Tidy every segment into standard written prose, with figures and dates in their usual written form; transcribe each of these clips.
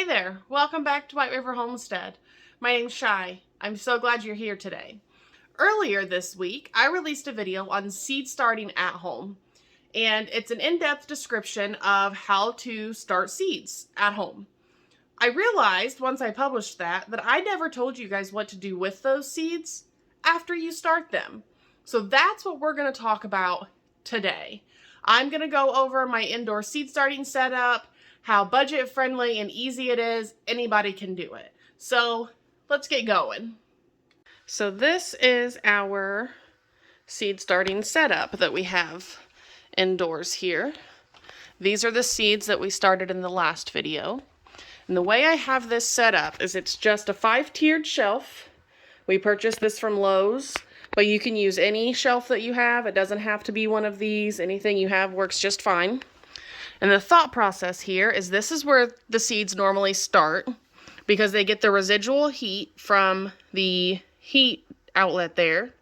Hey there, welcome back to White River Homestead. My name's Shy. I'm so glad you're here today. Earlier this week, I released a video on seed starting at home, and it's an in-depth description of how to start seeds at home. I realized once I published that I never told you guys what to do with those seeds after you start them. So that's what we're going to talk about today. I'm going to go over my indoor seed starting setup, how budget friendly and easy it is. Anybody can do it. So let's get going. So this is our seed starting setup that we have indoors here. These are the seeds that we started in the last video. And the way I have this set up is it's just a 5-tiered shelf. We purchased this from Lowe's, but you can use any shelf that you have. It doesn't have to be one of these. Anything you have works just fine. And the thought process here is this is where the seeds normally start because they get the residual heat from the heat outlet there.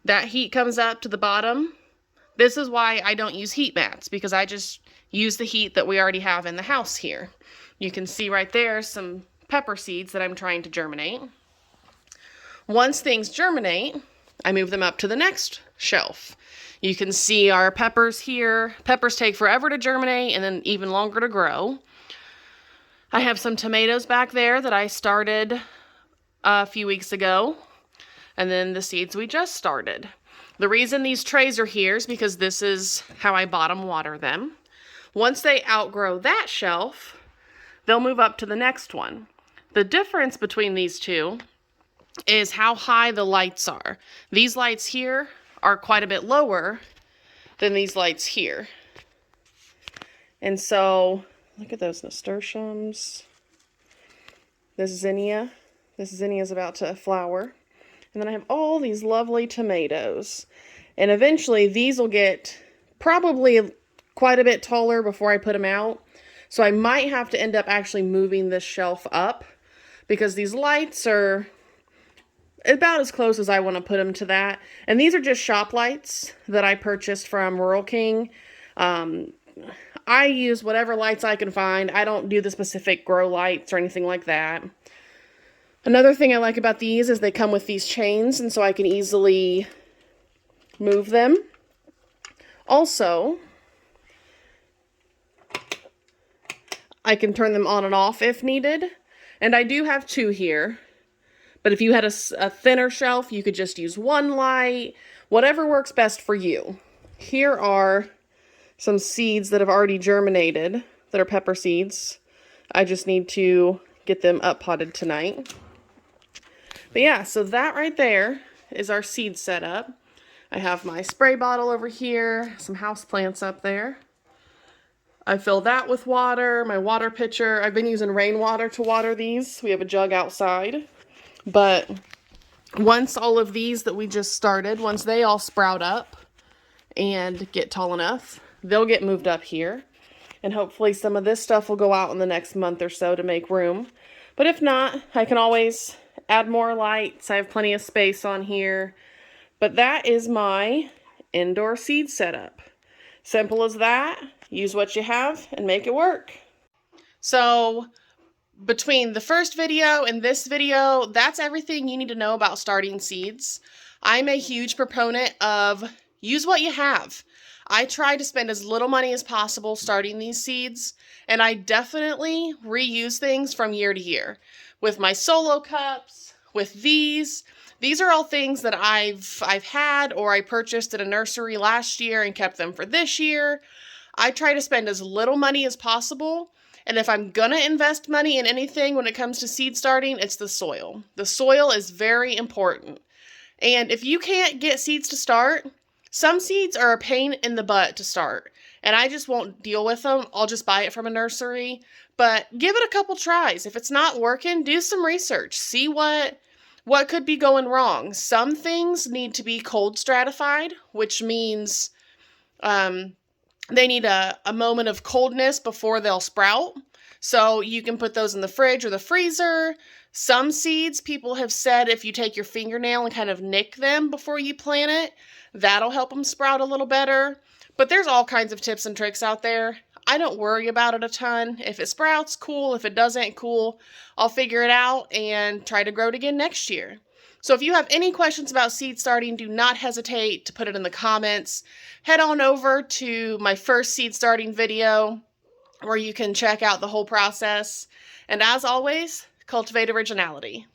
That heat comes up to the bottom. This is why I don't use heat mats, because I just use the heat that we already have in the house here. You can see right there some pepper seeds that I'm trying to germinate. Once things germinate, I move them up to the next shelf. You can see our peppers here. Peppers take forever to germinate and then even longer to grow. I have some tomatoes back there that I started a few weeks ago. And then the seeds we just started. The reason these trays are here is because this is how I bottom water them. Once they outgrow that shelf, they'll move up to the next one. The difference between these two is how high the lights are. These lights here are quite a bit lower than these lights here. And so, look at those nasturtiums. This zinnia. This zinnia is about to flower. And then I have all these lovely tomatoes. And eventually these will get probably quite a bit taller before I put them out. So I might have to end up actually moving this shelf up because these lights are about as close as I want to put them to that. And these are just shop lights that I purchased from Rural King. I use whatever lights I can find. I don't do the specific grow lights or anything like that. Another thing I like about these is they come with these chains, and so I can easily move them. Also, I can turn them on and off if needed. And I do have 2 here. But if you had a thinner shelf, you could just use 1 light. Whatever works best for you. Here are some seeds that have already germinated that are pepper seeds. I just need to get them up potted tonight. But yeah, so that right there is our seed setup. I have my spray bottle over here, some house plants up there. I fill that with water, my water pitcher. I've been using rainwater to water these. We have a jug outside. But once all of these that we just started, once they all sprout up and get tall enough, they'll get moved up here. And hopefully some of this stuff will go out in the next month or so to make room. But if not, I can always add more lights. I have plenty of space on here. But that is my indoor seed setup. Simple as that. Use what you have and make it work. So between the first video and this video, that's everything you need to know about starting seeds. I'm a huge proponent of use what you have. I try to spend as little money as possible starting these seeds, and I definitely reuse things from year to year. With my solo cups, with these are all things that I've had or I purchased at a nursery last year and kept them for this year. I try to spend as little money as possible. And if I'm going to invest money in anything when it comes to seed starting, it's the soil. The soil is very important. And if you can't get seeds to start, some seeds are a pain in the butt to start. And I just won't deal with them. I'll just buy it from a nursery. But give it a couple tries. If it's not working, do some research. See what could be going wrong. Some things need to be cold stratified, which means they need a moment of coldness before they'll sprout. So you can put those in the fridge or the freezer. Some seeds, people have said if you take your fingernail and kind of nick them before you plant it, that'll help them sprout a little better. But there's all kinds of tips and tricks out there. I don't worry about it a ton. If it sprouts, cool. If it doesn't, cool. I'll figure it out and try to grow it again next year. So if you have any questions about seed starting, do not hesitate to put it in the comments. Head on over to my first seed starting video where you can check out the whole process. And as always, cultivate originality.